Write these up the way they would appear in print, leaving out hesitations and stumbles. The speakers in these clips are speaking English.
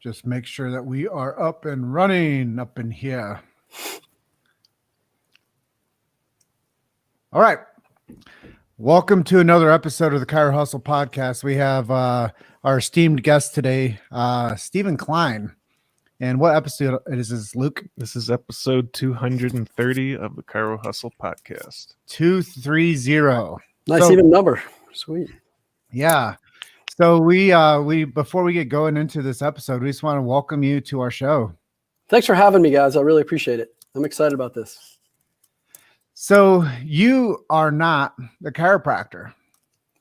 Just make sure that we are up and running up in here. All right. Welcome to another episode of the Chiro Hustle podcast. We have our esteemed guest today, Stephen Klein. And what episode is this, Luke? This is episode 230 of the Chiro Hustle podcast. 230. Nice even number. Sweet. Yeah. So we before we get going into this episode, we just want to welcome you to our show. Thanks for having me, guys. I really appreciate it. I'm excited about this. So you are not the chiropractor.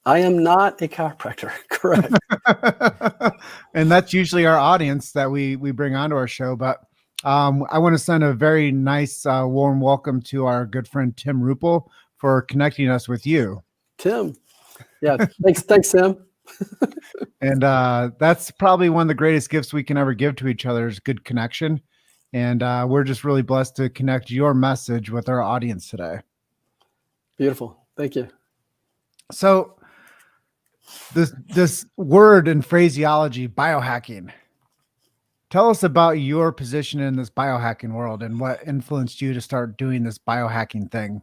I am not a chiropractor. Correct. And that's usually our audience that we bring onto our show. But I want to send a very nice, warm welcome to our good friend, Tim Ruppel, for connecting us with you. Tim. Yeah. Thanks, Tim. And that's probably one of the greatest gifts we can ever give to each other is good connection. And we're just really blessed to connect your message with our audience today. Beautiful. Thank you. So this word and phraseology, biohacking. Tell us about your position in this biohacking world and what influenced you to start doing this biohacking thing.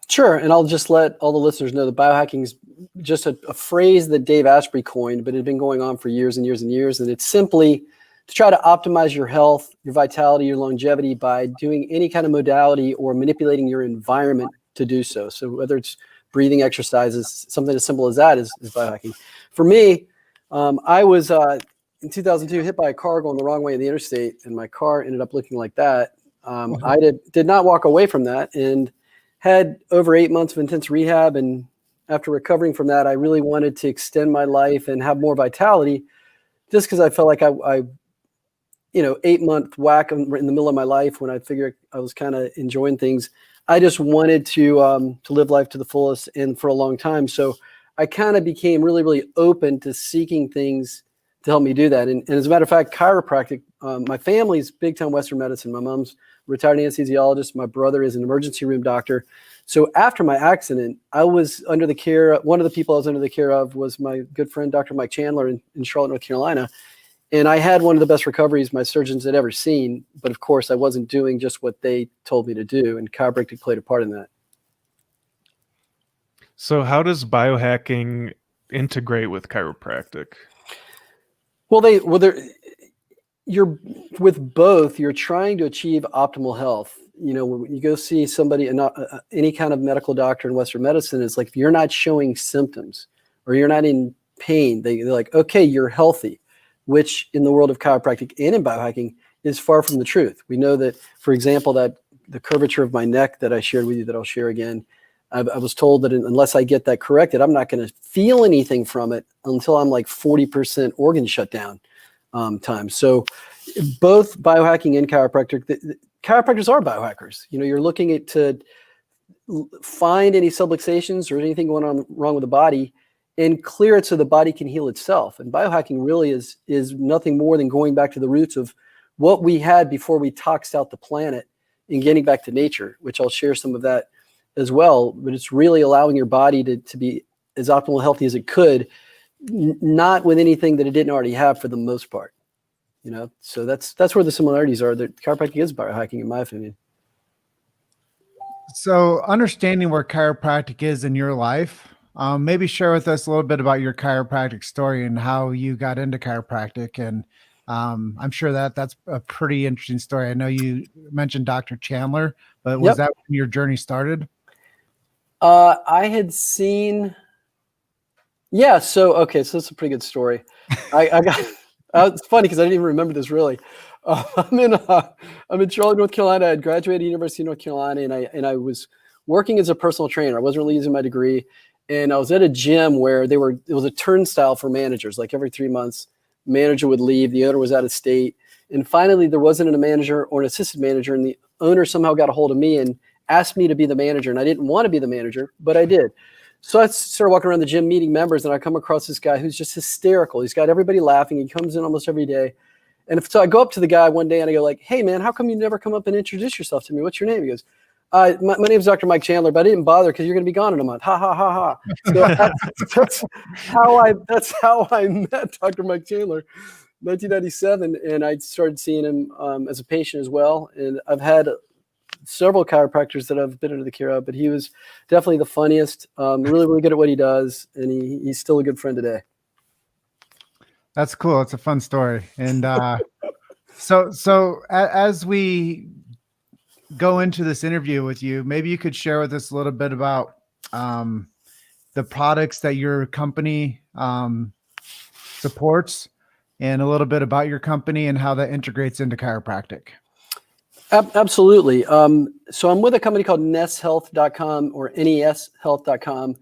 Sure. And I'll just let all the listeners know that biohacking is just a phrase that Dave Asprey coined, but it had been going on for years and years and years. And it's simply to try to optimize your health, your vitality, your longevity by doing any kind of modality or manipulating your environment to do so. So whether it's breathing exercises, something as simple as that is biohacking. For me, I was in 2002 hit by a car going the wrong way in the interstate, and my car ended up looking like that. I did not walk away from that and had over 8 months of intense rehab. And after recovering from that, I really wanted to extend my life and have more vitality just because I felt like I 8-month whack in the middle of my life when I figured I was kind of enjoying things. I just wanted to live life to the fullest and for a long time. So I kind of became really, really open to seeking things to help me do that. And as a matter of fact, chiropractic, my family's big time Western medicine. My mom's a retired anesthesiologist. My brother is an emergency room doctor. So after my accident, I was under the care. One of the people I was under the care of was my good friend, Dr. Mike Chandler in Charlotte, North Carolina. And I had one of the best recoveries my surgeons had ever seen. But of course, I wasn't doing just what they told me to do. And chiropractic played a part in that. So how does biohacking integrate with chiropractic? You're with both, you're trying to achieve optimal health. You know, when you go see somebody, any kind of medical doctor in Western medicine, it's like, if you're not showing symptoms or you're not in pain, they're like, okay, you're healthy, which in the world of chiropractic and in biohacking is far from the truth. We know that, for example, that the curvature of my neck that I shared with you, that I'll share again, I was told that unless I get that corrected, I'm not going to feel anything from it until I'm like 40% organ shutdown time. So both biohacking and chiropractic, chiropractors are biohackers. You know, you're looking at to find any subluxations or anything going on wrong with the body and clear it so the body can heal itself. And biohacking really is nothing more than going back to the roots of what we had before we toxed out the planet and getting back to nature, which I'll share some of that as well. But it's really allowing your body to be as optimal healthy as it could, not with anything that it didn't already have for the most part. You know, so that's where the similarities are. That chiropractic is biohacking, in my opinion. So understanding where chiropractic is in your life, maybe share with us a little bit about your chiropractic story and how you got into chiropractic. And I'm sure that's a pretty interesting story. I know you mentioned Dr. Chandler, but was that when your journey started? I had seen, so that's a pretty good story. I got, it's funny because I didn't even remember this really. I'm in Charlotte, North Carolina. I had graduated University of North Carolina, and I was working as a personal trainer. I wasn't really using my degree, and I was at a gym where it was a turnstile for managers. Like every 3 months, manager would leave. The owner was out of state, and finally there wasn't a manager or an assistant manager, and the owner somehow got a hold of me and asked me to be the manager. And I didn't want to be the manager, but I did. So I started walking around the gym meeting members, and I come across this guy who's just hysterical. He's got everybody laughing. He comes in almost every day. And so I go up to the guy one day and I go like, "Hey man, how come you never come up and introduce yourself to me? What's your name?" He goes, my name is Dr. Mike Chandler, but I didn't bother because you're going to be gone in a month. Ha ha ha ha. So that's how I met Dr. Mike Chandler. 1997, and I started seeing him as a patient as well. And I've had several chiropractors that I've been under the care of, but he was definitely the funniest, really, really good at what he does, and he's still a good friend today. That's cool. It's a fun story. And so as we go into this interview with you, maybe you could share with us a little bit about the products that your company supports, and a little bit about your company and how that integrates into chiropractic. Absolutely. So I'm with a company called neshealth.com or neshealth.com,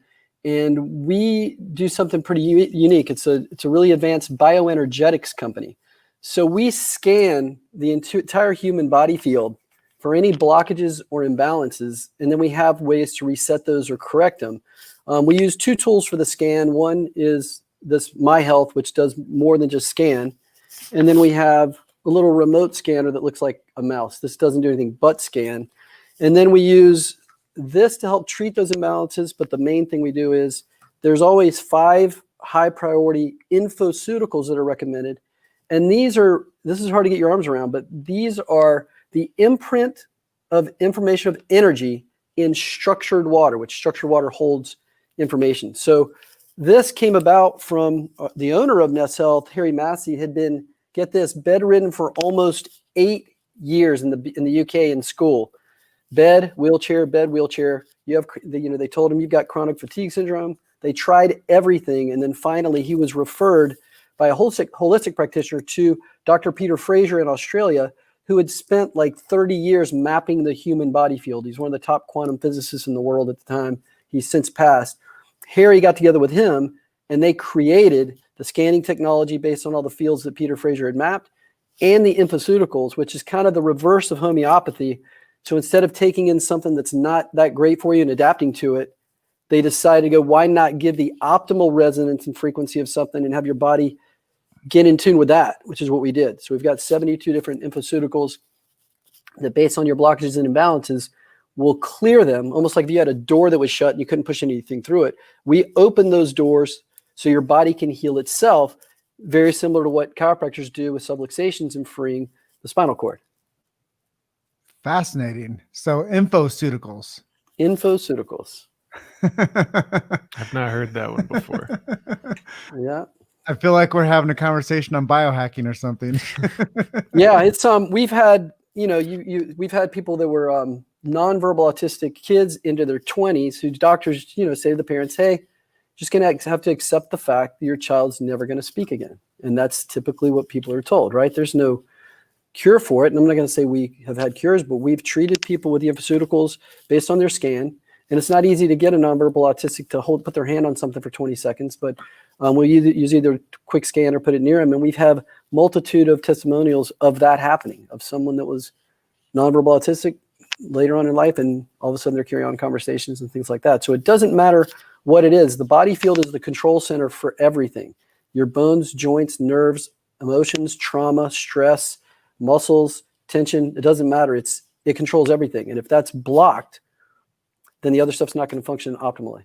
and we do something pretty unique. It's a really advanced bioenergetics company. So we scan the entire human body field for any blockages or imbalances, and then we have ways to reset those or correct them. We use two tools for the scan. One is this My Health, which does more than just scan. And then we have a little remote scanner that looks like a mouse. This doesn't do anything but scan. And then we use this to help treat those imbalances. But the main thing we do is there's always 5 high priority infoceuticals that are recommended. And this is hard to get your arms around, but these are the imprint of information of energy in structured water, which structured water holds information. So this came about from the owner of Ness Health, Harry Massey, had been, get this, bedridden for almost 8 years in the UK in school. Bed, wheelchair, bed, wheelchair. They told him you've got chronic fatigue syndrome. They tried everything, and then finally he was referred by a holistic practitioner to Dr. Peter Fraser in Australia, who had spent like 30 years mapping the human body field. He's one of the top quantum physicists in the world at the time. He's since passed. Harry got together with him, and they created the scanning technology based on all the fields that Peter Fraser had mapped, and the infoceuticals, which is kind of the reverse of homeopathy. So instead of taking in something that's not that great for you and adapting to it, they decided to go, why not give the optimal resonance and frequency of something and have your body get in tune with that, which is what we did. So we've got 72 different infoceuticals that, based on your blockages and imbalances, will clear them, almost like if you had a door that was shut and you couldn't push anything through it. We open those doors so your body can heal itself, very similar to what chiropractors do with subluxations and freeing the spinal cord. Fascinating. So infoceuticals. Infoceuticals. I've not heard that one before. Yeah. I feel like we're having a conversation on biohacking or something. Yeah, it's we've had, we've had people that were nonverbal autistic kids into their 20s whose doctors, say to the parents, hey, just going to have to accept the fact that your child's never going to speak again. And that's typically what people are told, right? There's no cure for it. And I'm not going to say we have had cures, but we've treated people with the infoceuticals based on their scan. And it's not easy to get a nonverbal autistic to put their hand on something for 20 seconds, but we'll use either a quick scan or put it near them. And we've had multitude of testimonials of that happening, of someone that was nonverbal autistic later on in life, and all of a sudden they're carrying on conversations and things like that. So it doesn't matter what it is. The body field is the control center for everything. Your bones, joints, nerves, emotions, trauma, stress, muscles, tension, it doesn't matter. It controls everything. And if that's blocked, then the other stuff's not going to function optimally.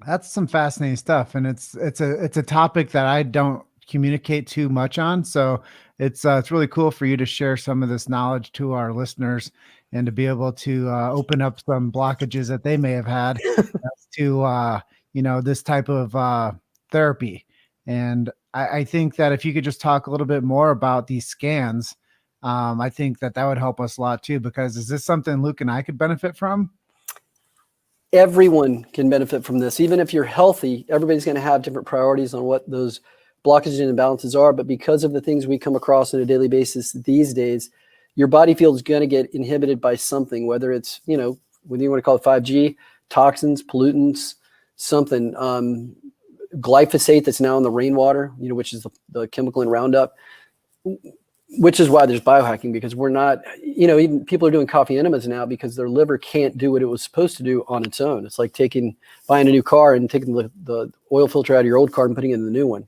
That's some fascinating stuff. And it's a topic that I don't communicate too much on. So it's really cool for you to share some of this knowledge to our listeners and to be able to open up some blockages that they may have had to, this type of therapy. And I think that if you could just talk a little bit more about these scans, I think that would help us a lot too, because is this something Luke and I could benefit from? Everyone can benefit from this. Even if you're healthy, everybody's going to have different priorities on what those blockages and imbalances are. But because of the things we come across on a daily basis these days, your body field is going to get inhibited by something, whether it's, whether you want to call it 5G, toxins, pollutants, something, glyphosate that's now in the rainwater, which is the chemical in Roundup, which is why there's biohacking, because we're not, even people are doing coffee enemas now because their liver can't do what it was supposed to do on its own. It's like buying a new car and taking the oil filter out of your old car and putting it in the new one.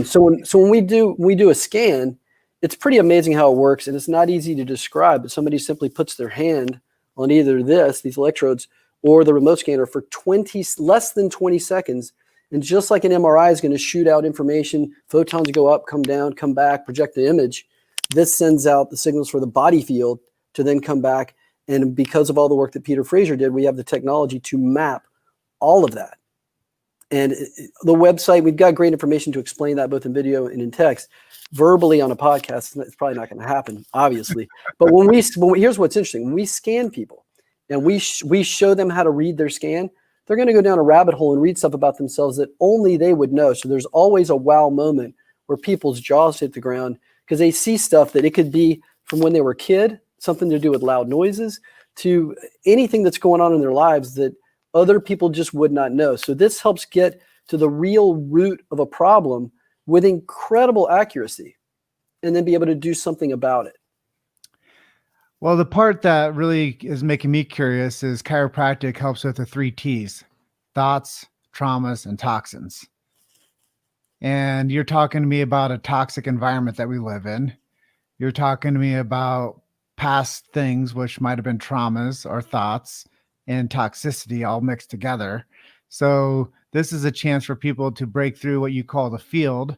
So when we do a scan, it's pretty amazing how it works, and it's not easy to describe, but somebody simply puts their hand on either these electrodes, or the remote scanner for less than 20 seconds, And just like an MRI is going to shoot out information, photons go up, come down, come back, project the image, this sends out the signals for the body field to then come back. And because of all the work that Peter Fraser did, we have the technology to map all of that. And the website, we've got great information to explain that both in video and in text. Verbally on a podcast, it's probably not going to happen, obviously. But here's what's interesting. When we scan people and we show them how to read their scan, they're going to go down a rabbit hole and read stuff about themselves that only they would know. So there's always a wow moment where people's jaws hit the ground because they see stuff that it could be from when they were a kid, something to do with loud noises, to anything that's going on in their lives that other people just would not know. So this helps get to the real root of a problem with incredible accuracy and then be able to do something about it. Well, the part that really is making me curious is chiropractic helps with the 3 T's: thoughts, traumas, and toxins. And you're talking to me about a toxic environment that we live in. You're talking to me about past things, which might have been traumas or thoughts and toxicity all mixed together. So this is a chance for people to break through what you call the field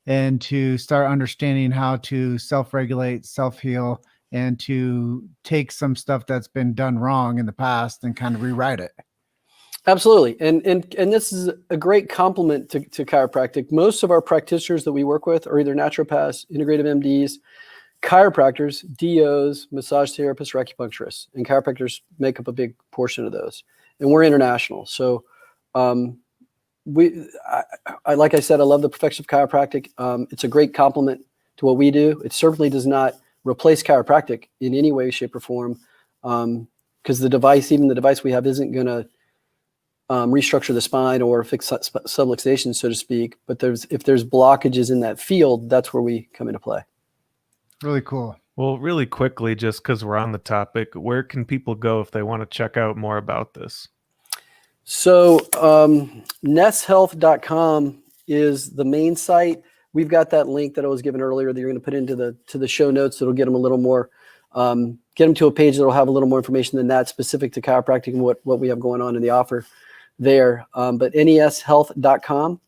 and to start understanding how to self-regulate, self-heal, and to take some stuff that's been done wrong in the past and kind of rewrite it. Absolutely. And this is a great compliment to chiropractic. Most of our practitioners that we work with are either naturopaths, integrative MDs, chiropractors, DOs, massage therapists, or acupuncturists. And chiropractors make up a big portion of those. And we're international. So like I said, I love the perfection of chiropractic. It's a great compliment to what we do. It certainly does not replace chiropractic in any way, shape, or form, because even the device we have isn't going to restructure the spine or fix subluxation, so to speak. But if there's blockages in that field, that's where we come into play. Really cool. Well, really quickly, just because we're on the topic, where can people go if they want to check out more about this? So nesshealth.com is the main site. We've got that link that I was given earlier that you're going to put into the show notes. That'll get them a little more, get them to a page that'll have a little more information than that specific to chiropractic and what we have going on in the offer there. But nesshealth.com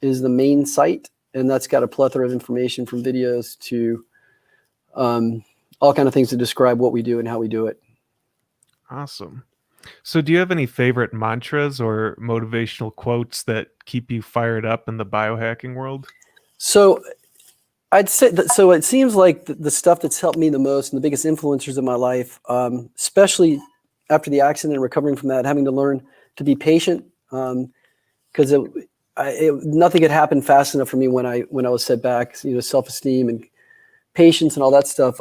is the main site, and that's got a plethora of information from videos to all kind of things to describe what we do and how we do it. Awesome. So do you have any favorite mantras or motivational quotes that keep you fired up in the biohacking world? So I'd say that, so it seems like the stuff that's helped me the most and the biggest influencers in my life, especially after the accident and recovering from that, having to learn to be patient, because nothing had happened fast enough for me when I was set back, self-esteem and patience and all that stuff.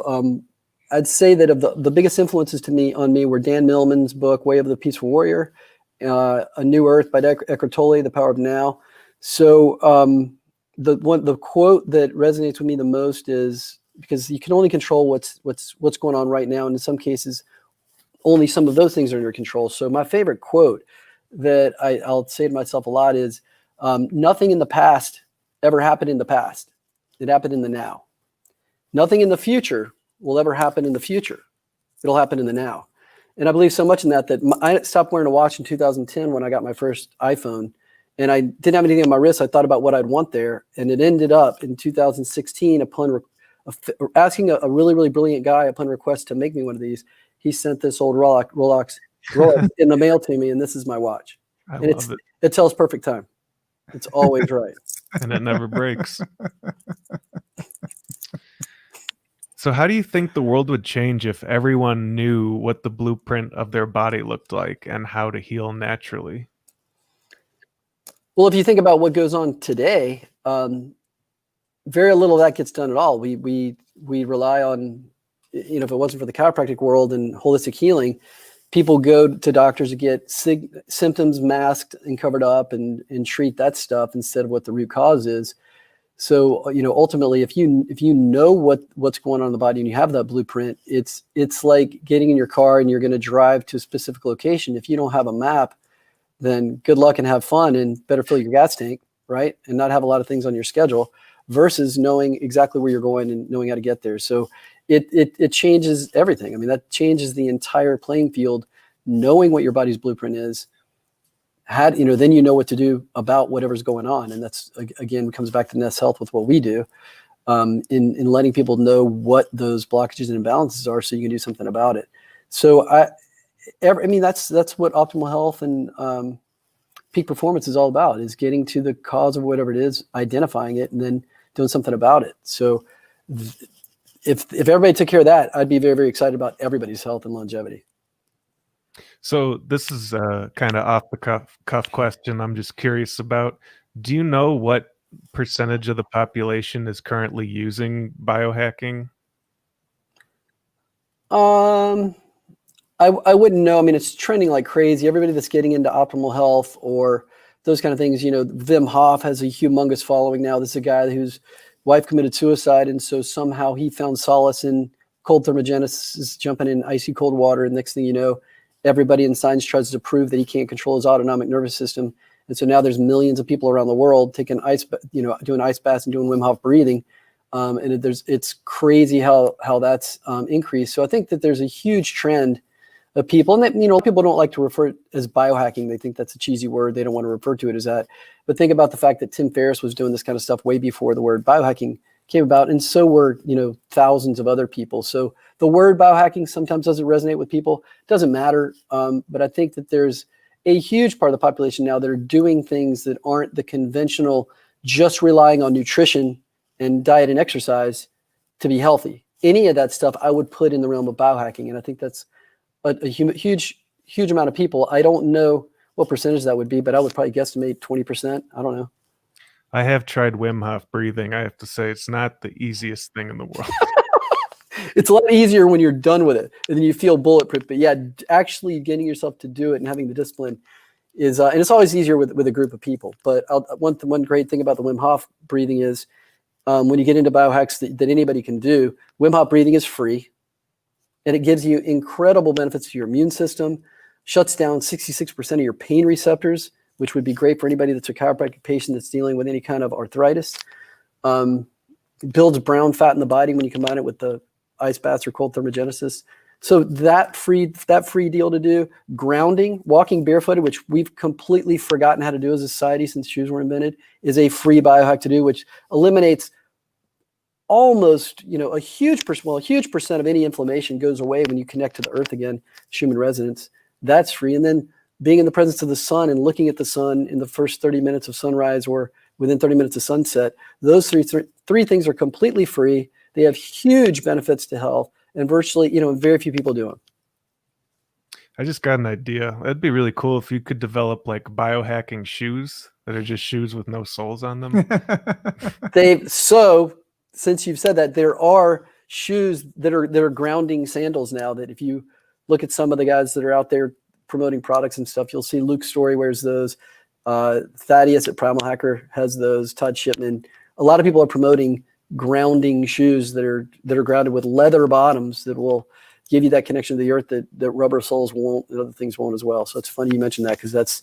I'd say that of the biggest influences on me were Dan Millman's book, Way of the Peaceful Warrior, A New Earth by Eckhart Tolle, The Power of Now. So the quote that resonates with me the most is, because you can only control what's going on right now, and in some cases, only some of those things are in your control. So my favorite quote that I'll say to myself a lot is, nothing in the past ever happened in the past. It happened in the now. Nothing in the future will ever happen in the future. It'll happen in the now. And I believe so much in that I stopped wearing a watch in 2010 when I got my first iPhone, and I didn't have anything on my wrist. I thought about what I'd want there, and it ended up in 2016 upon asking a really, really brilliant guy upon request to make me one of these. He sent this old Rolex in the mail to me, and this is my watch. I love it. It tells perfect time. It's always right. And it never breaks. So how do you think the world would change if everyone knew what the blueprint of their body looked like and how to heal naturally? Well, if you think about what goes on today, very little of that gets done at all. We rely on, if it wasn't for the chiropractic world and holistic healing, people go to doctors to get symptoms masked and covered up and treat that stuff instead of what the root cause is. So, ultimately, if you know what's going on in the body and you have that blueprint, it's like getting in your car and you're going to drive to a specific location. If you don't have a map, then good luck and have fun, and better fill your gas tank, right? And not have a lot of things on your schedule, versus knowing exactly where you're going and knowing how to get there. So it changes everything. I mean, that changes the entire playing field. Knowing what your body's blueprint is had, then you know what to do about whatever's going on. And that's, again, comes back to Nest Health with what we do, in letting people know what those blockages and imbalances are so you can do something about it. So that's what optimal health and peak performance is all about, is getting to the cause of whatever it is, identifying it, and then doing something about it. So if everybody took care of that, I'd be very, very excited about everybody's health and longevity. So this is a kind of off the cuff question I'm just curious about. Do you know what percentage of the population is currently using biohacking? I wouldn't know. I mean, it's trending like crazy. Everybody that's getting into optimal health or those kind of things, Wim Hof has a humongous following now. This is a guy whose wife committed suicide, and so somehow he found solace in cold thermogenesis, jumping in icy cold water. And next thing you know, everybody in science tries to prove that he can't control his autonomic nervous system. And so now there's millions of people around the world taking doing ice baths and doing Wim Hof breathing. And it's crazy how that's increased. So I think that there's a huge trend of people, and that, people don't like to refer it as biohacking. They think that's a cheesy word. They don't want to refer to it as that. But think about the fact that Tim Ferriss was doing this kind of stuff way before the word biohacking came about. And so were, thousands of other people. So the word biohacking sometimes doesn't resonate with people. It doesn't matter. But I think that there's a huge part of the population now that are doing things that aren't the conventional, just relying on nutrition and diet and exercise to be healthy. Any of that stuff I would put in the realm of biohacking. And I think that's a huge amount of people. I don't know what percentage that would be, but I would probably guesstimate 20%. I don't know. I have tried Wim Hof breathing. I have to say it's not the easiest thing in the world. It's a lot easier when you're done with it and then you feel bulletproof. But yeah, actually getting yourself to do it and having the discipline is, and it's always easier with a group of people. But one great thing about the Wim Hof breathing is when you get into biohacks that anybody can do, Wim Hof breathing is free. And it gives you incredible benefits to your immune system, shuts down 66% of your pain receptors, which would be great for anybody that's a chiropractic patient that's dealing with any kind of arthritis. Builds brown fat in the body when you combine it with the ice baths or cold thermogenesis. So that free deal to do. Grounding, walking barefooted, which we've completely forgotten how to do as a society since shoes were invented, is a free biohack to do, which eliminates almost, a huge percent of any inflammation goes away when you connect to the earth again, human resonance. That's free. And then being in the presence of the sun and looking at the sun in the first 30 minutes of sunrise or within 30 minutes of sunset, those three things are completely free. They have huge benefits to health, and virtually, very few people do them. I just got an idea. That'd be really cool if you could develop like biohacking shoes that are just shoes with no soles on them. So since you've said that, there are shoes that are grounding sandals now that if you look at some of the guys that are out there promoting products and stuff, you'll see Luke Story wears those. Thaddeus at Primal Hacker has those. Todd Shipman. A lot of people are promoting grounding shoes that are grounded with leather bottoms that will give you that connection to the earth that rubber soles won't, and other things won't as well. So it's funny you mentioned that because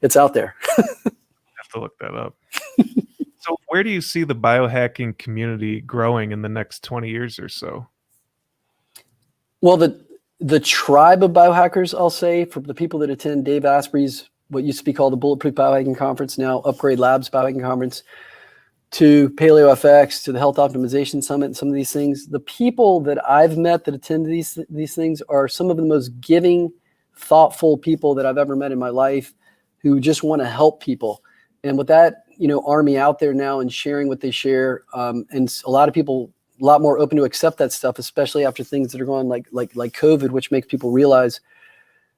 it's out there. I have to look that up. So where do you see the biohacking community growing in the next 20 years or so? Well, the tribe of biohackers, I'll say, for the people that attend Dave Asprey's, what used to be called the Bulletproof Biohacking Conference, now Upgrade Labs Biohacking Conference, to Paleo FX, to the Health Optimization Summit, and some of these things, the people that I've met that attend these things are some of the most giving, thoughtful people that I've ever met in my life who just want to help people. And with that, army out there now and sharing what they share, and a lot of people a lot more open to accept that stuff, especially after things that are going like COVID, which makes people realize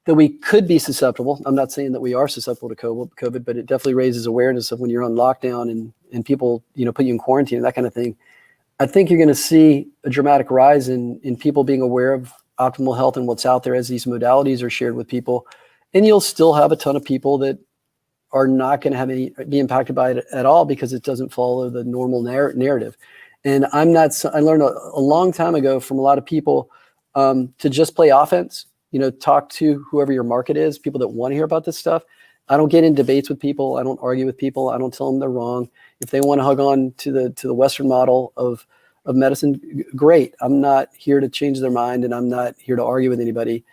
that we could be susceptible. I'm not saying that we are susceptible to COVID, but it definitely raises awareness of when you're on lockdown and people, put you in quarantine and that kind of thing. I think you're going to see a dramatic rise in people being aware of optimal health and what's out there as these modalities are shared with people. And you'll still have a ton of people that are not going to be impacted by it at all because it doesn't follow the normal narrative. And I learned a long time ago from a lot of people to just play offense, talk to whoever your market is, people that want to hear about this stuff. I don't get in debates with people. I don't argue with people. I don't tell them they're wrong. If they want to hug on to the Western model of medicine, great. I'm not here to change their mind and I'm not here to argue with anybody.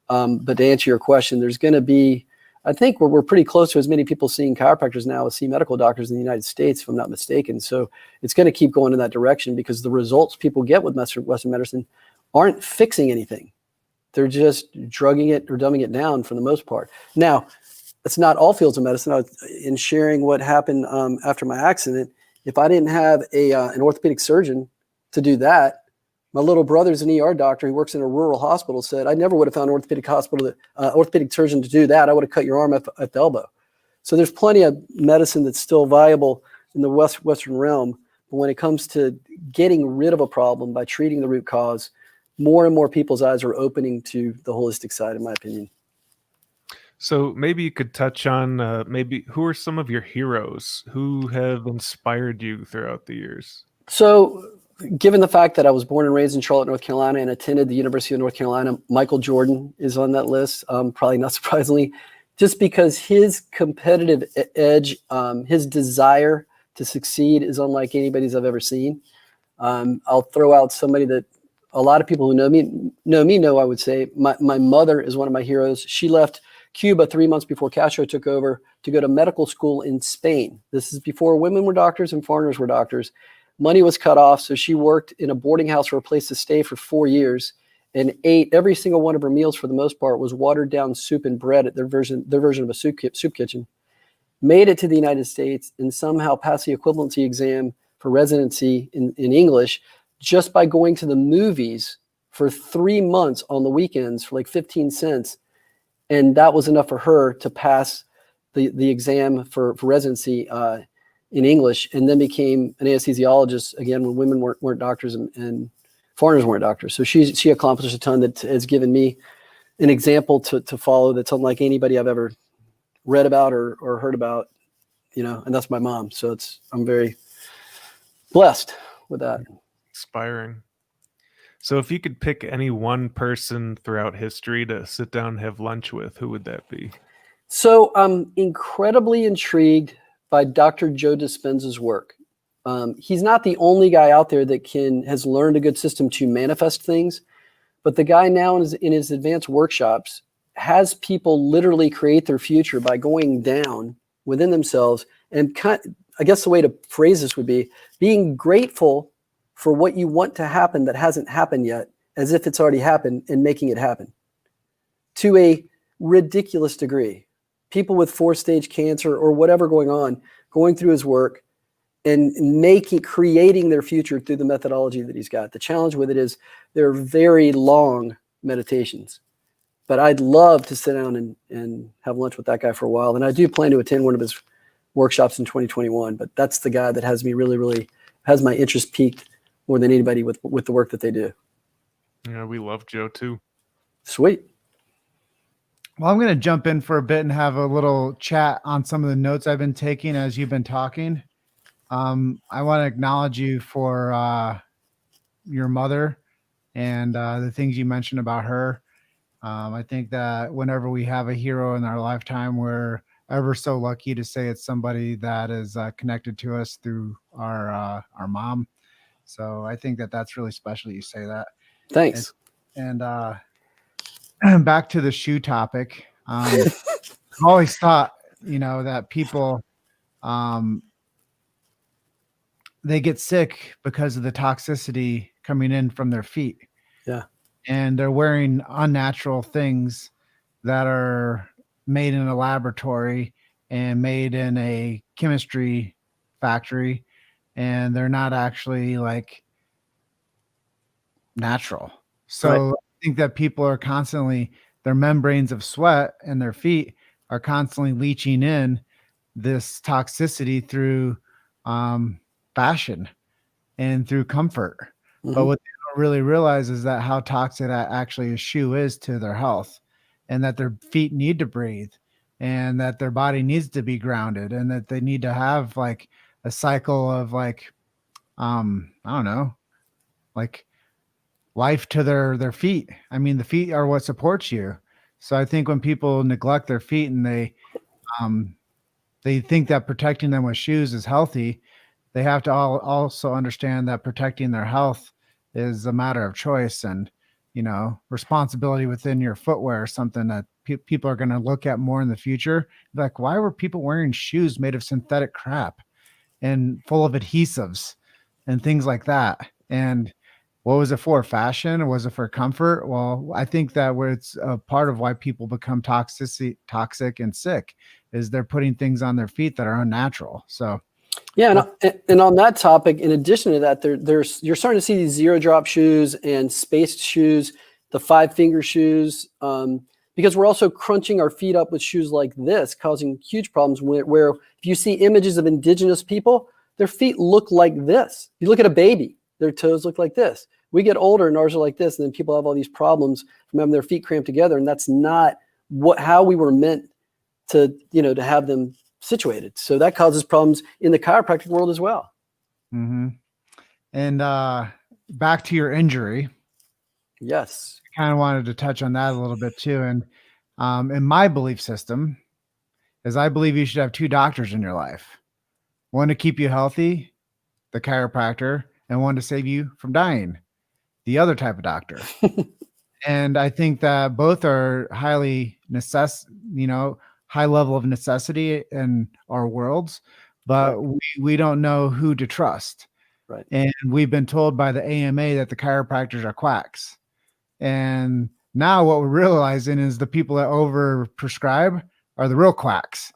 But to answer your question, there's going to be I think we're pretty close to as many people seeing chiropractors now as see medical doctors in the United States, if I'm not mistaken. So it's going to keep going in that direction because the results people get with Western medicine aren't fixing anything. They're just drugging it or dumbing it down for the most part. Now, it's not all fields of medicine. In sharing what happened after my accident, if I didn't have an orthopedic surgeon to do that, my little brother's an ER doctor who works in a rural hospital, said, I never would have found an orthopedic surgeon to do that. I would have cut your arm at the elbow. So there's plenty of medicine that's still viable in the Western realm. But when it comes to getting rid of a problem by treating the root cause, more and more people's eyes are opening to the holistic side, in my opinion. So maybe you could touch on maybe who are some of your heroes who have inspired you throughout the years? So given the fact that I was born and raised in Charlotte, North Carolina, and attended the University of North Carolina, Michael Jordan is on that list, probably not surprisingly, just because his competitive edge, his desire to succeed is unlike anybody's I've ever seen. I'll throw out somebody that a lot of people who know me, I would say. My mother is one of my heroes. She left Cuba 3 months before Castro took over to go to medical school in Spain. This is before women were doctors and foreigners were doctors. Money was cut off, so she worked in a boarding house for a place to stay for 4 years and ate every single one of her meals, for the most part, was watered down soup and bread at their version of a soup kitchen. Made it to the United States and somehow passed the equivalency exam for residency in English just by going to the movies for 3 months on the weekends for like 15 cents. And that was enough for her to pass the exam for residency in English, and then became an anesthesiologist again when women weren't doctors and foreigners weren't doctors. So she accomplished a ton that has given me an example to follow that's unlike anybody I've ever read about or heard about, and that's my mom. So I'm very blessed with that. Inspiring. So if you could pick any one person throughout history to sit down and have lunch with, who would that be? So I'm incredibly intrigued by Dr. Joe Dispenza's work. He's not the only guy out there that has learned a good system to manifest things, but the guy now in his advanced workshops has people literally create their future by going down within themselves. And I guess the way to phrase this would be being grateful for what you want to happen that hasn't happened yet, as if it's already happened, and making it happen to a ridiculous degree. People with 4-stage cancer or whatever going through his work and creating their future through the methodology that he's got. The challenge with it is they're very long meditations, but I'd love to sit down and have lunch with that guy for a while. And I do plan to attend one of his workshops in 2021, but that's the guy that has me really has my interest peaked more than anybody with the work that they do. Yeah, we love Joe too. Sweet. Well, I'm going to jump in for a bit and have a little chat on some of the notes I've been taking as you've been talking. I want to acknowledge you for your mother and the things you mentioned about her. I think that whenever we have a hero in our lifetime, we're ever so lucky to say it's somebody that is connected to us through our mom. So I think that that's really special you say that. Thanks. And back to the shoe topic. I've always thought, that people, they get sick because of the toxicity coming in from their feet. Yeah. And they're wearing unnatural things that are made in a laboratory and made in a chemistry factory. And they're not actually like natural. So Right. I think that people are constantly, their membranes of sweat and their feet are constantly leaching in this toxicity through fashion and through comfort. Mm-hmm. But what they don't really realize is that how toxic actually a shoe is to their health, and that their feet need to breathe, and that their body needs to be grounded, and that they need to have like a cycle of like, I don't know, like life to their feet. I mean, the feet are what supports you. So I think when people neglect their feet and they think that protecting them with shoes is healthy, they have to also understand that protecting their health is a matter of choice and, responsibility within your footwear, something that people are going to look at more in the future. Like, why were people wearing shoes made of synthetic crap and full of adhesives and things like that? And what was it for? Fashion? Or was it for comfort? Well, I think that where it's a part of why people become toxic and sick is they're putting things on their feet that are unnatural. So yeah, and on that topic, in addition to that, you're starting to see these zero drop shoes and spaced shoes, the 5-finger shoes, because we're also crunching our feet up with shoes like this, causing huge problems where if you see images of indigenous people, their feet look like this. You look at a baby, their toes look like this. We get older and ours are like this, and then people have all these problems from having their feet cramped together, and that's not how we were meant to have them situated. So that causes problems in the chiropractic world as well. Mm-hmm. And back to your injury. Yes. I kind of wanted to touch on that a little bit too. And in my belief system is I believe you should have 2 doctors in your life. One to keep you healthy, the chiropractor, and one to save you from dying, the other type of doctor. And I think that both are highly high level of necessity in our worlds, but we don't know who to trust. Right. And we've been told by the AMA that the chiropractors are quacks. And now what we're realizing is the people that over prescribe are the real quacks.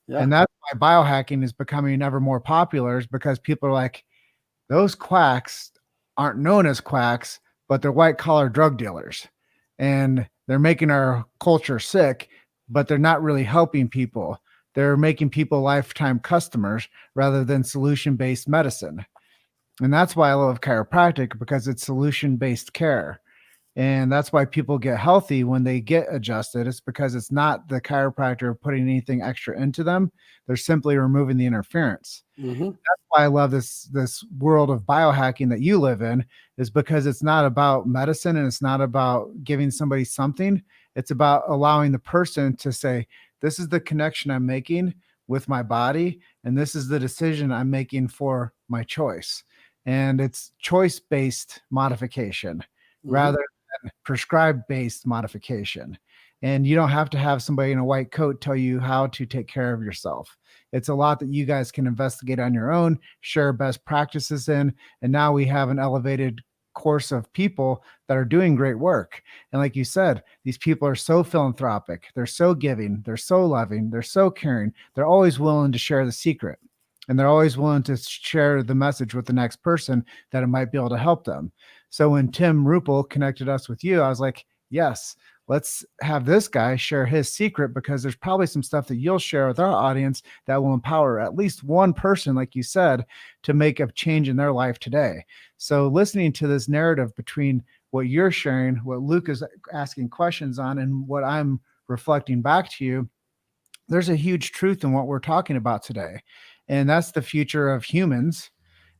Yeah. And that's why biohacking is becoming ever more popular, is because people are like, those quacks aren't known as quacks, but they're white collar drug dealers. And they're making our culture sick, but they're not really helping people. They're making people lifetime customers rather than solution-based medicine. And that's why I love chiropractic, because it's solution-based care. And that's why people get healthy when they get adjusted. It's because it's not the chiropractor putting anything extra into them. They're simply removing the interference. Mm-hmm. That's why I love this world of biohacking that you live in, is because it's not about medicine and it's not about giving somebody something. It's about allowing the person to say, this is the connection I'm making with my body, and this is the decision I'm making for my choice. And it's choice-based modification rather than prescribed-based modification. And you don't have to have somebody in a white coat tell you how to take care of yourself. It's a lot that you guys can investigate on your own, share best practices in, and now we have an elevated course of people that are doing great work. And like you said, these people are so philanthropic, they're so giving, they're so loving, they're so caring, they're always willing to share the secret, and they're always willing to share the message with the next person that it might be able to help them. So when Tim Rupel connected us with you, I was like, yes, let's have this guy share his secret, because there's probably some stuff that you'll share with our audience that will empower at least one person, like you said, to make a change in their life today. So listening to this narrative between what you're sharing, what Luke is asking questions on, and what I'm reflecting back to you, there's a huge truth in what we're talking about today. And that's the future of humans.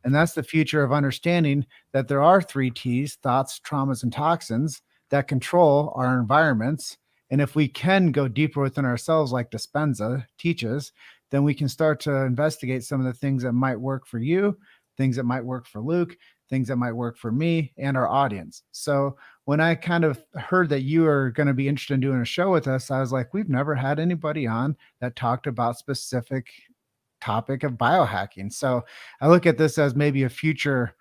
And that's the future of understanding that there are 3 T's: thoughts, traumas, and toxins, that control our environments. And if we can go deeper within ourselves, like Dispenza teaches, then we can start to investigate some of the things that might work for you, things that might work for Luke, things that might work for me and our audience. So when I kind of heard that you are going to be interested in doing a show with us, I was like, we've never had anybody on that talked about specific topic of biohacking. So I look at this as maybe a future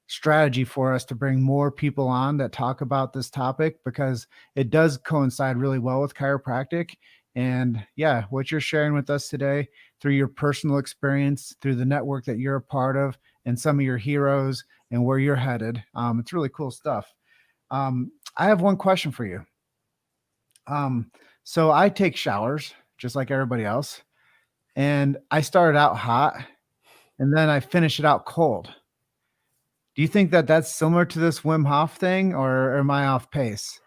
strategy for us to bring more people on that talk about this topic, because it does coincide really well with chiropractic. And yeah, what you're sharing with us today through your personal experience, through the network that you're a part of, and some of your heroes and where you're headed, it's really cool stuff. I have one question for you. So I take showers just like everybody else, and I started out hot and then I finish it out cold. Do you think that that's similar to this Wim Hof thing, or am I off pace?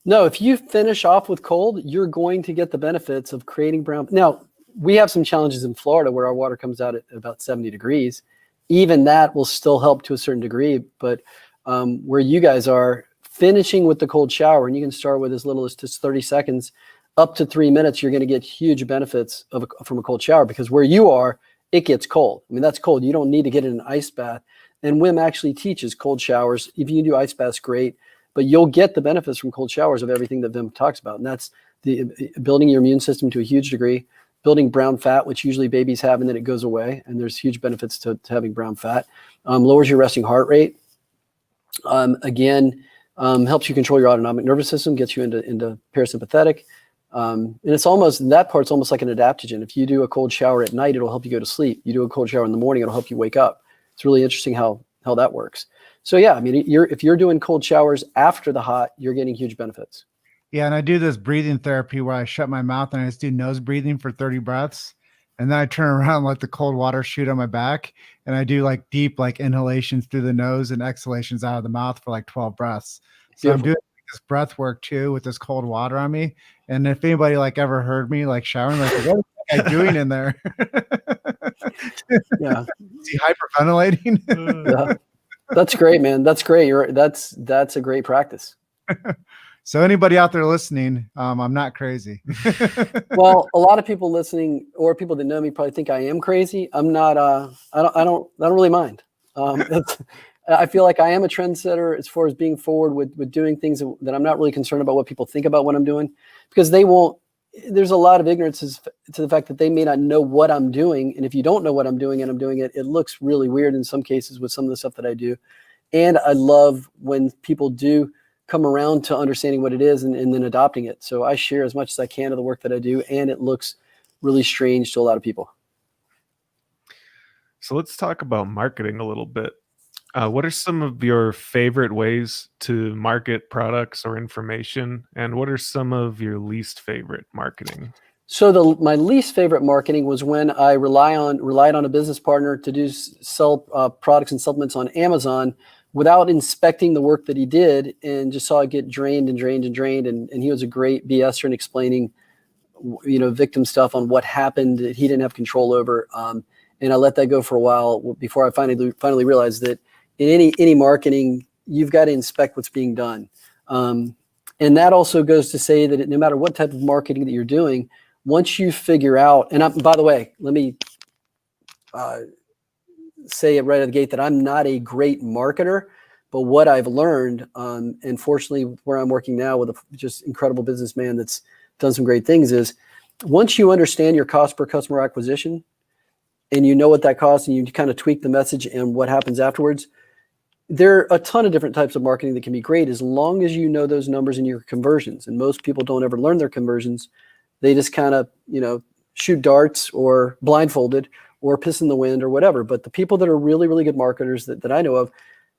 No, if you finish off with cold, you're going to get the benefits of creating brown. Now, we have some challenges in Florida where our water comes out at about 70 degrees. Even that will still help to a certain degree. But where you guys are, finishing with the cold shower, and you can start with as little as just 30 seconds, up to 3 minutes, you're going to get huge benefits from a cold shower, because where you are, it gets cold. I mean, that's cold. You don't need to get in an ice bath. And Wim actually teaches cold showers. If you can do ice baths, great, but you'll get the benefits from cold showers of everything that Wim talks about. And that's building your immune system to a huge degree, building brown fat, which usually babies have, and then it goes away. And there's huge benefits to having brown fat. Lowers your resting heart rate. Helps you control your autonomic nervous system, gets you into parasympathetic. And that part's almost like an adaptogen. If you do a cold shower at night, it'll help you go to sleep. You do a cold shower in the morning, it'll help you wake up. It's really interesting how that works. So yeah, I mean, if you're doing cold showers after the hot, you're getting huge benefits. Yeah, and I do this breathing therapy where I shut my mouth and I just do nose breathing for 30 breaths. And then I turn around and let the cold water shoot on my back. And I do like deep like inhalations through the nose and exhalations out of the mouth for like 12 breaths. So I'm doing this breath work too with this cold water on me. And if anybody like ever heard me like showering, like what is I doing in there? Yeah. Is he hyperventilating? Yeah. That's great, man. That's great. That's a great practice. So anybody out there listening, I'm not crazy. Well, a lot of people listening or people that know me probably think I am crazy. I'm not. I don't really mind. I feel like I am a trendsetter as far as being forward with doing things that I'm not really concerned about what people think about what I'm doing, because they won't. There's a lot of ignorance to the fact that they may not know what I'm doing, and if you don't know what I'm doing and I'm doing it, it looks really weird in some cases with some of the stuff that I do. And I love when people do come around to understanding what it is and then adopting it. So I share as much as I can of the work that I do, and it looks really strange to a lot of people. So let's talk about marketing a little bit. What are some of your favorite ways to market products or information? And what are some of your least favorite marketing? So my least favorite marketing was when I relied on a business partner to sell products and supplements on Amazon without inspecting the work that he did, and just saw it get drained. And he was a great BSer in explaining, victim stuff on what happened that he didn't have control over. And I let that go for a while before I finally realized that in any marketing, you've got to inspect what's being done. And that also goes to say that no matter what type of marketing that you're doing, once you figure out, and by the way, let me say it right out of the gate that I'm not a great marketer, but what I've learned, and fortunately where I'm working now with a just incredible businessman that's done some great things, is once you understand your cost per customer acquisition and you know what that costs and you kind of tweak the message and what happens afterwards, there are a ton of different types of marketing that can be great as long as you know those numbers and your conversions. And most people don't ever learn their conversions. They just kind of, shoot darts or blindfolded or piss in the wind or whatever. But the people that are really, really good marketers that I know of,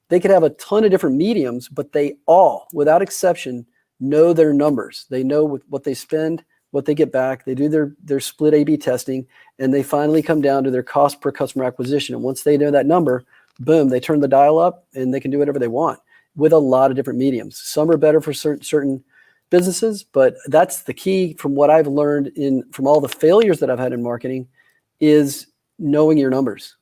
they could have a ton of different mediums, but they all, without exception, know their numbers. They know what they spend, what they get back. They do their split A/B testing, and they finally come down to their cost per customer acquisition. And once they know that number, boom, they turn the dial up and they can do whatever they want with a lot of different mediums. Some are better for certain businesses, but that's the key from what I've learned from all the failures that I've had in marketing is knowing your numbers.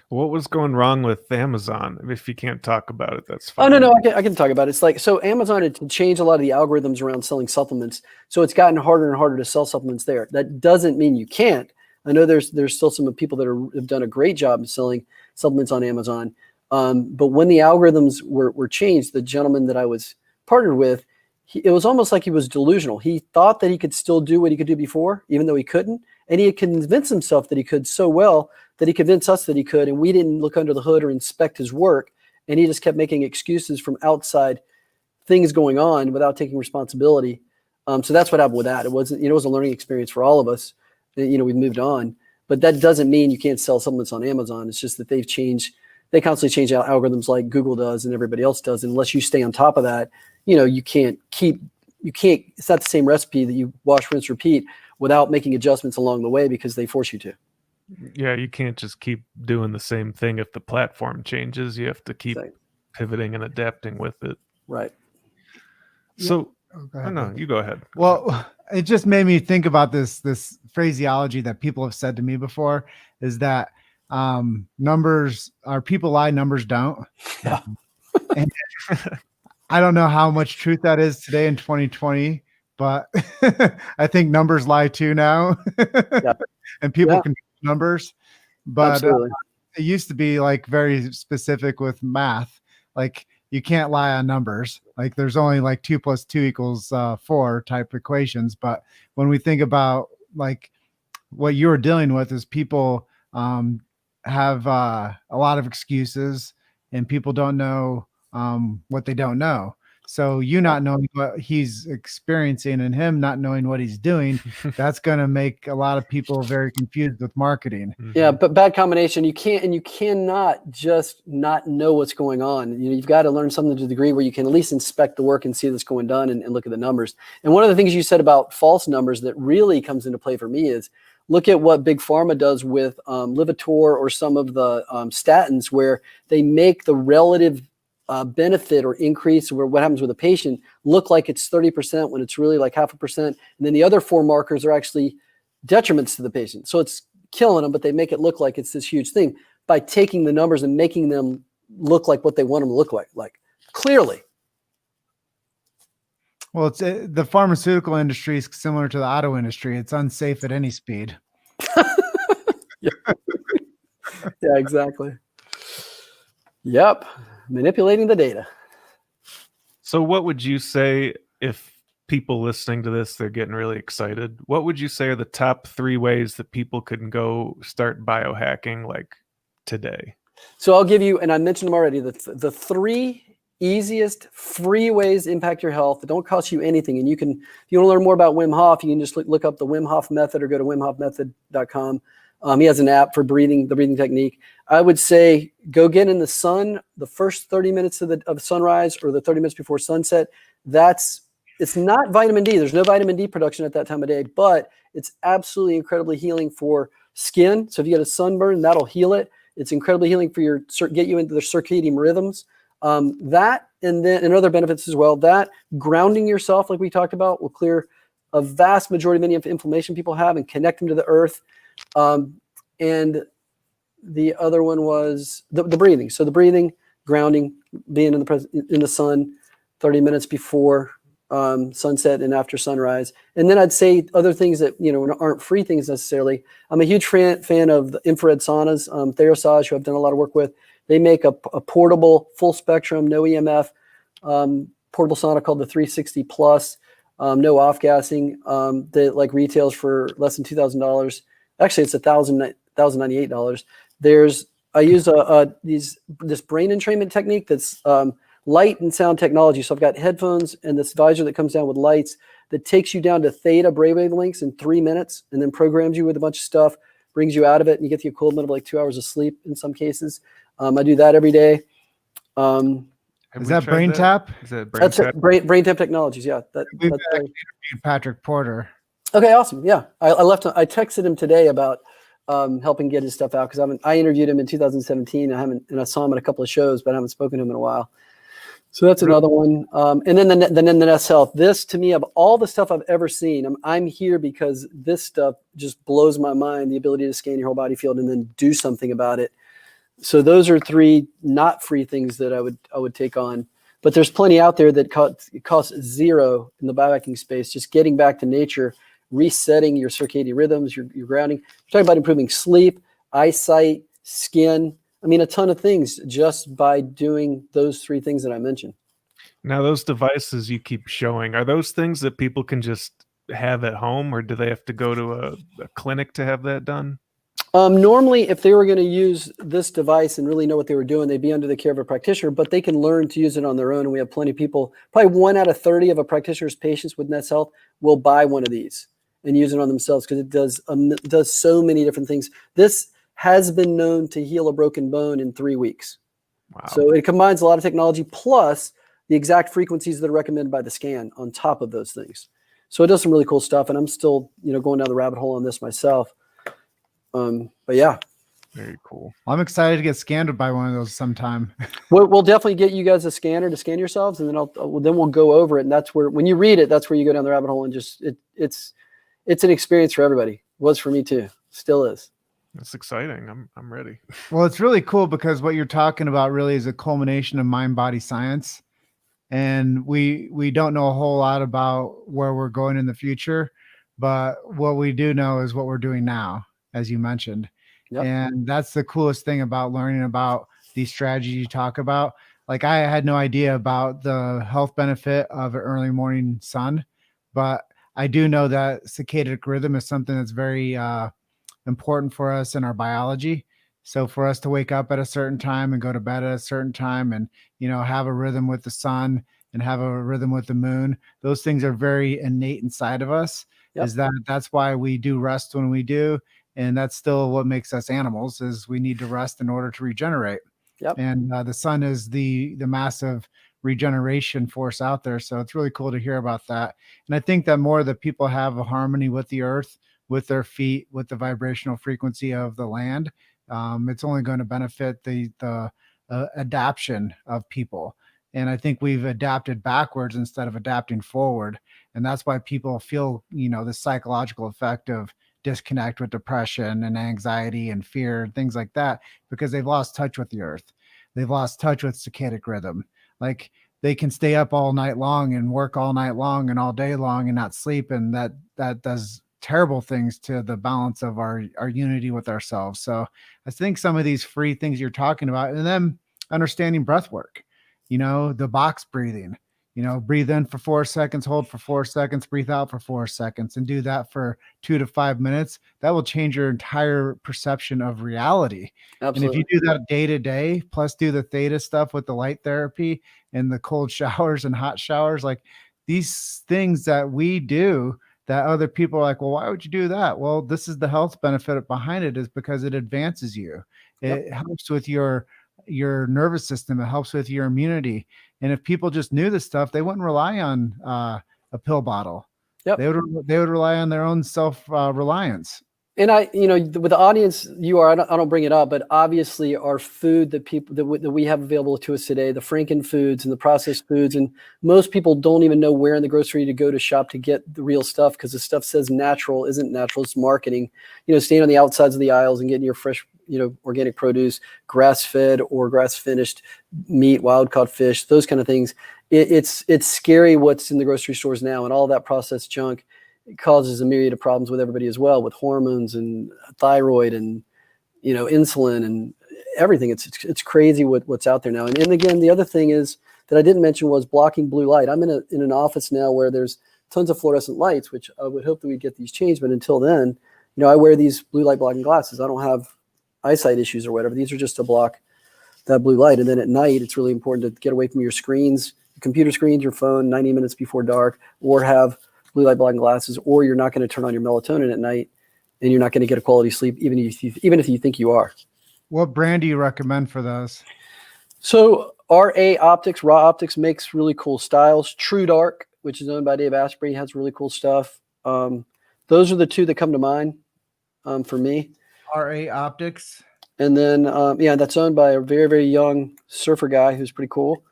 What was going wrong with Amazon? If you can't talk about it, that's fine. Oh, no, I can talk about it. It's like, so Amazon had changed a lot of the algorithms around selling supplements. So it's gotten harder and harder to sell supplements there. That doesn't mean you can't. I know there's still some people that have done a great job of selling supplements on Amazon. But when the algorithms were changed, the gentleman that I was partnered with, it was almost like he was delusional. He thought that he could still do what he could do before, even though he couldn't. And he had convinced himself that he could so well that he convinced us that he could. And we didn't look under the hood or inspect his work. And he just kept making excuses from outside things going on without taking responsibility. So that's what happened with that. It was a learning experience for all of us. We've moved on. But that doesn't mean you can't sell supplements on Amazon. It's just that they constantly change out algorithms like Google does and everybody else does. And unless you stay on top of that, you can't, it's not the same recipe that you wash, rinse, repeat without making adjustments along the way because they force you to. Yeah, you can't just keep doing the same thing if the platform changes. You have to keep pivoting and adapting with it. Right. So, no, you go ahead. Well, it just made me think about this phraseology that people have said to me before, is that numbers are people lie, numbers don't. Yeah. And I don't know how much truth that is today in 2020, but I think numbers lie too now. Yeah. And people can numbers, but Absolutely. it used to be like very specific with math. Like you can't lie on numbers. Like there's only like 2 + 2 = 4 type equations. But when we think about like what you're dealing with is people have a lot of excuses and people don't know what they don't know. So you not knowing what he's experiencing and him not knowing what he's doing, that's going to make a lot of people very confused with marketing. Yeah, but bad combination. You cannot just not know what's going on. You've got to learn something to the degree where you can at least inspect the work and see that's going done and look at the numbers. And one of the things you said about false numbers that really comes into play for me is look at what Big Pharma does with Lipitor or some of the statins, where they make the relative benefit or increase or what happens with a patient look like it's 30% when it's really like 0.5%. And then the other 4 markers are actually detriments to the patient. So it's killing them, but they make it look like it's this huge thing by taking the numbers and making them look like what they want them to look like clearly. Well, the pharmaceutical industry is similar to the auto industry. It's unsafe at any speed. Yeah, exactly. Yep. Manipulating the data. So what would you say if people listening to this, they're getting really excited? What would you say are the top 3 ways that people can go start biohacking like today? So I'll give you, and I mentioned them already, the 3 easiest free ways to impact your health that don't cost you anything. And if you want to learn more about Wim Hof, you can just look up the Wim Hof method or go to wimhofmethod.com. He has an app for the breathing technique. I would say go get in the sun the first 30 minutes of sunrise or the 30 minutes before sunset. It's not vitamin D. There's no vitamin D production at that time of day, but it's absolutely incredibly healing for skin. So if you get a sunburn, that'll heal it. It's incredibly healing for get you into the circadian rhythms. That and other benefits as well. That grounding yourself, like we talked about, will clear a vast majority of any inflammation people have and connect them to the earth. And the other one was the breathing. So the breathing, grounding, being in the sun 30 minutes before sunset and after sunrise. And then I'd say other things that aren't free things necessarily. I'm a huge fan of the infrared saunas. Therasage, who I've done a lot of work with, they make a portable, full spectrum, no EMF portable sauna called the 360 Plus. No off gassing. That like retails for less than $2,000. Actually, it's $1,098. I use this brain entrainment technique that's light and sound technology. So I've got headphones and this visor that comes down with lights that takes you down to theta brainwave lengths in 3 minutes and then programs you with a bunch of stuff, brings you out of it, and you get the equivalent of like 2 hours of sleep in some cases. I do that every day. Is that Brain Tap? Is that Brain That's Tap? Brain Tap Technologies. Yeah. We've interviewed Patrick Porter. Okay, awesome. Yeah, I texted him today about helping get his stuff out because I interviewed him in 2017. I saw him at a couple of shows, but I haven't spoken to him in a while. So that's another one. And then the Nest Health. This, to me, of all the stuff I've ever seen, I'm here because this stuff just blows my mind. The ability to scan your whole body field and then do something about it. So those are 3 not free things that I would take on. But there's plenty out there that costs $0 in the biohacking space. Just getting back to nature, resetting your circadian rhythms, your grounding. We're talking about improving sleep, eyesight, skin. I mean, a ton of things just by doing those 3 things that I mentioned. Now, those devices you keep showing, are those things that people can just have at home, or do they have to go to a clinic to have that done? Normally, if they were going to use this device and really know what they were doing, they'd be under the care of a practitioner, but they can learn to use it on their own. And we have plenty of people, probably 1 out of 30 of a practitioner's patients with Nest Health will buy one of these and use it on themselves because it does so many different things. This has been known to heal a broken bone in 3 weeks. Wow. So it combines a lot of technology plus the exact frequencies that are recommended by the scan on top of those things. So it does some really cool stuff. And I'm still, going down the rabbit hole on this myself. But yeah. Very cool. I'm excited to get scanned by one of those sometime. We'll definitely get you guys a scanner to scan yourselves, and then we'll go over it. And that's where, when you read it, that's where you go down the rabbit hole and just it's an experience for everybody. It was for me too. Still is. That's exciting. I'm ready. Well, it's really cool because what you're talking about really is a culmination of mind-body science. And we don't know a whole lot about where we're going in the future, but what we do know is what we're doing now, as you mentioned. Yep. And that's the coolest thing about learning about these strategies you talk about. like I had no idea about the health benefit of an early morning sun, but I do know that circadian rhythm is something that's very important for us in our biology. So for us to wake up at a certain time and go to bed at a certain time and, have a rhythm with the sun and have a rhythm with the moon, those things are very innate inside of us. Yep. That's why we do rest when we do. And that's still what makes us animals is we need to rest in order to regenerate. Yep. And the sun is the massive regeneration force out there. So it's really cool to hear about that. And I think that more that people have a harmony with the earth, with their feet, with the vibrational frequency of the land, it's only going to benefit the adaptation of people. And I think we've adapted backwards instead of adapting forward. And that's why people feel, the psychological effect of disconnect with depression and anxiety and fear and things like that, because they've lost touch with the earth. They've lost touch with circadian rhythm. Like they can stay up all night long and work all night long and all day long and not sleep. And that does terrible things to the balance of our unity with ourselves. So I think some of these free things you're talking about, and then understanding breath work, the box breathing, breathe in for 4 seconds, hold for 4 seconds, breathe out for 4 seconds, and do that for 2 to 5 minutes. That will change your entire perception of reality. Absolutely. And if you do that day to day, plus do the theta stuff with the light therapy and the cold showers and hot showers, like these things that we do that other people are like, well, why would you do that? Well, this is the health benefit behind it, is because it advances you. It helps with your nervous system. It helps with your immunity. And if people just knew this stuff, they wouldn't rely on a pill bottle. Yep. They would rely on their own self reliance. And with the audience, I don't bring it up, but obviously our food that we have available to us today, the Franken foods and the processed foods, and most people don't even know where in the grocery to go to shop to get the real stuff, because the stuff says natural isn't natural. It's marketing. Staying on the outsides of the aisles and getting your fresh, organic produce, grass-fed or grass-finished meat, wild-caught fish, those kind of things. It's scary what's in the grocery stores now, and all that processed junk. It causes a myriad of problems with everybody as well, with hormones and thyroid and, insulin and everything. It's crazy what's out there now. And again, the other thing is that I didn't mention was blocking blue light. I'm in an office now where there's tons of fluorescent lights, which I would hope that we get these changed. But until then, I wear these blue light blocking glasses. I don't have eyesight issues or whatever. These are just to block that blue light. And then at night, it's really important to get away from your screens, your computer screens, your phone, 90 minutes before dark, or have blue light blocking glasses, or you're not going to turn on your melatonin at night, and you're not going to get a quality sleep, even if you think you are. What brand do you recommend for those? So RA Optics, Raw Optics, makes really cool styles. True Dark, which is owned by Dave Asprey, has really cool stuff. Those are the two that come to mind for me. RA Optics. And then, that's owned by a very, very young surfer guy who's pretty cool.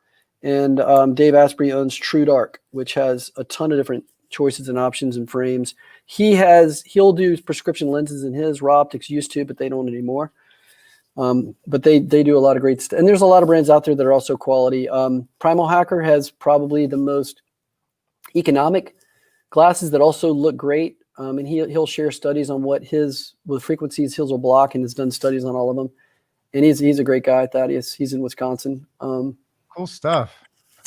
And Dave Asprey owns True Dark, which has a ton of different choices and options and frames. He'll do prescription lenses in his. Raw Optics used to, but they don't anymore. But they do a lot of great stuff. And there's a lot of brands out there that are also quality. Primal Hacker has probably the most economic glasses that also look great. And he'll share studies on what frequencies his will block, and has done studies on all of them. And he's a great guy, Thaddeus. He's in Wisconsin. Cool stuff.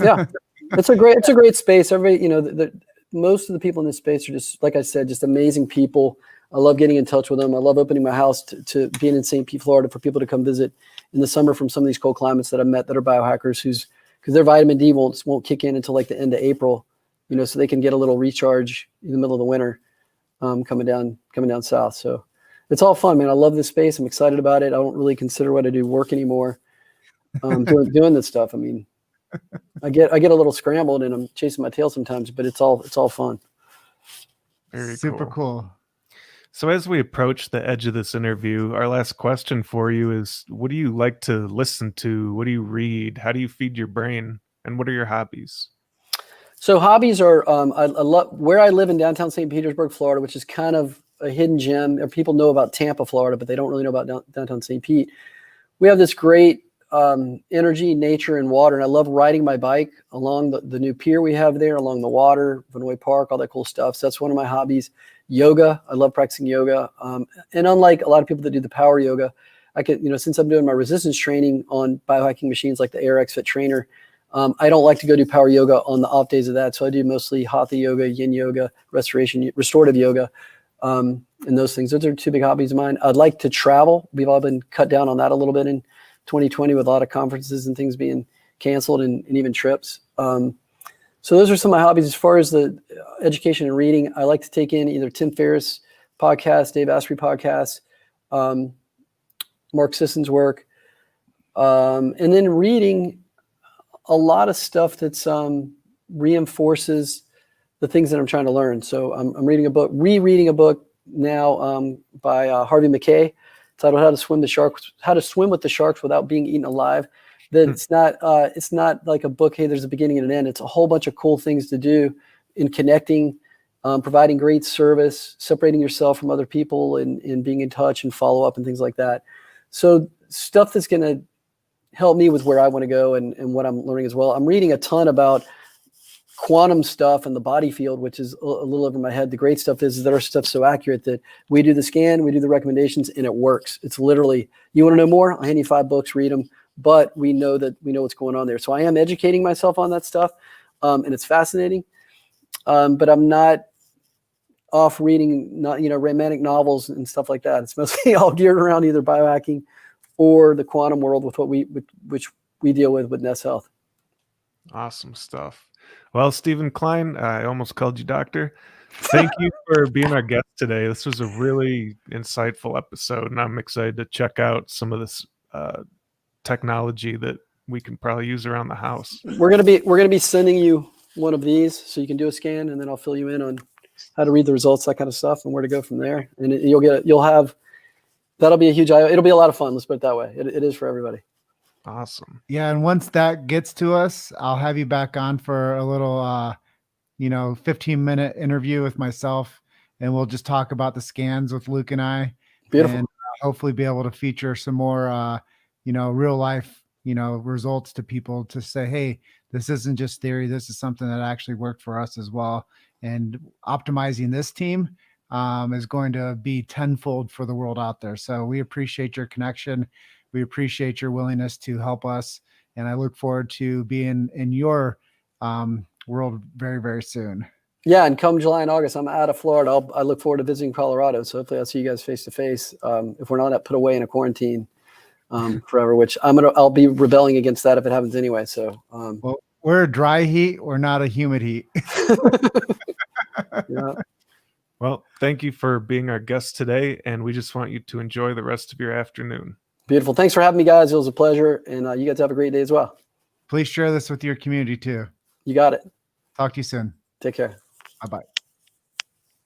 Yeah, it's a great space. Everybody, most of the people in this space are just, like I said, just amazing people. I love getting in touch with them. I love opening my house to being in St. Pete, Florida, for people to come visit in the summer from some of these cold climates that I've met that are biohackers, because their vitamin D won't kick in until like the end of April, so they can get a little recharge in the middle of the winter, coming down south. So it's all fun, man. I love this space. I'm excited about it. I don't really consider what I do work anymore. Doing this stuff. I mean, I get a little scrambled and I'm chasing my tail sometimes, but it's all fun. Very Super cool. So as we approach the edge of this interview, our last question for you is, what do you like to listen to? What do you read? How do you feed your brain? And what are your hobbies? So hobbies are, I love where I live in downtown St. Petersburg, Florida, which is kind of a hidden gem. People know about Tampa, Florida, but they don't really know about downtown St. Pete. We have this great energy, nature, and water. And I love riding my bike along the new pier we have there, along the water, Vinoy Park, all that cool stuff. So that's one of my hobbies. Yoga. I love practicing yoga. And unlike a lot of people that do the power yoga, I could, since I'm doing my resistance training on biohacking machines like the ARX Fit Trainer, I don't like to go do power yoga on the off days of that. So I do mostly hatha yoga, yin yoga, restorative yoga, and those things. Those are two big hobbies of mine. I'd like to travel. We've all been cut down on that a little bit in 2020 with a lot of conferences and things being canceled and even trips. So those are some of my hobbies. As far as the education and reading, I like to take in either Tim Ferriss podcast, Dave Asprey podcast, Mark Sisson's work, and then reading a lot of stuff that's reinforces the things that I'm trying to learn. So I'm reading a book, rereading a book now by Harvey McKay, titled "How to Swim with the Sharks Without Being Eaten Alive." That it's not like a book. Hey, there's a beginning and an end. It's a whole bunch of cool things to do in connecting, providing great service, separating yourself from other people, and being in touch and follow up and things like that. So stuff that's going to help me with where I want to go and what I'm learning as well. I'm reading a ton about quantum stuff and the body field, which is a little over my head. The great stuff is that our stuff's so accurate that we do the scan, we do the recommendations, and it works. It's literally, you want to know more? I'll hand you 5 books, read them. But we know what's going on there. So I am educating myself on that stuff, and it's fascinating. But I'm not off reading, romantic novels and stuff like that. It's mostly all geared around either biohacking or the quantum world with which we deal with Nest Health. Awesome stuff. Well, Stephen Klein, I almost called you doctor. Thank you for being our guest today. This was a really insightful episode, and I'm excited to check out some of this technology that we can probably use around the house. We're gonna be sending you one of these so you can do a scan, and then I'll fill you in on how to read the results, that kind of stuff, and where to go from there. And that'll be a huge it'll be a lot of fun. Let's put it that way. It is for everybody. Awesome. Yeah, and once that gets to us, I'll have you back on for a little 15-minute interview with myself, and we'll just talk about the scans with Luke and I. Beautiful. And hopefully be able to feature some more real life, results to people to say, hey, this isn't just theory. This is something that actually worked for us as well. And optimizing this team is going to be tenfold for the world out there. So we appreciate your connection. We appreciate your willingness to help us. And I look forward to being in your world very, very soon. Yeah, and come July and August, I'm out of Florida. I look forward to visiting Colorado. So hopefully I'll see you guys face to face. If we're not put away in a quarantine forever, which I'll be rebelling against that if it happens anyway. So well, we're a dry heat, we're not a humid heat. Yeah. Well, thank you for being our guest today, and we just want you to enjoy the rest of your afternoon. Beautiful. Thanks for having me, guys. It was a pleasure, and you guys have a great day as well. Please share this with your community too. You got it. Talk to you soon. Take care. Bye-bye.